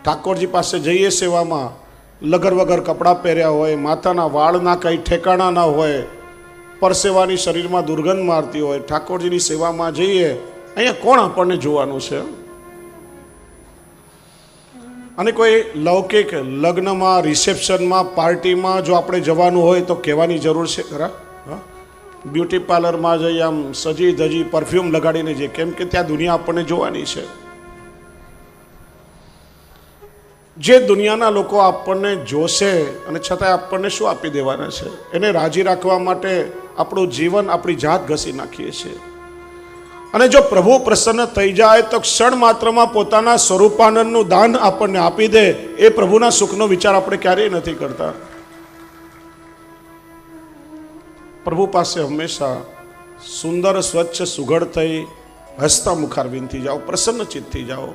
ઠાકોરજી પાસે જઈએ સેવામાં, લગર વગર કપડાં પહેર્યા હોય, માથાના વાળના કંઈ ઠેકાણા ના હોય, પરસેવાની શરીરમાં દુર્ગંધ મારતી હોય, ઠાકોરજીની સેવામાં જઈએ, અહીંયા કોણ આપણને જોવાનું છે? અને કોઈ લૌકિક લગ્નમાં, રિસેપ્શનમાં, પાર્ટીમાં જો આપણે જવાનું હોય તો કહેવાની જરૂર છે ખરા? બ્યુટી પાર્લરમાં જઈ આમ સજી ધજી પરફ્યુમ લગાડીને જઈએ, કેમ કે ત્યાં દુનિયા આપણને જોવાની છે. જે દુનિયાના લોકો આપણને જોશે અને છતાંય આપણને શું આપી દેવાના છે? એને રાજી રાખવા માટે આપણું જીવન, આપણી જાત ઘસી નાખીએ છીએ. અને જો પ્રભુ પ્રસન્ન થઈ જાય તો ક્ષણ માત્રમાં પોતાના સ્વરૂપાનંદનું દાન આપણને આપી દે. એ પ્રભુના સુખનો વિચાર આપણે ક્યારેય નથી કરતા. પ્રભુ પાસે હંમેશા સુંદર, સ્વચ્છ, સુઘડ થઈ હસતા મુખારવિંદથી જાઓ, પ્રસન્ન ચિત્તથી જાઓ.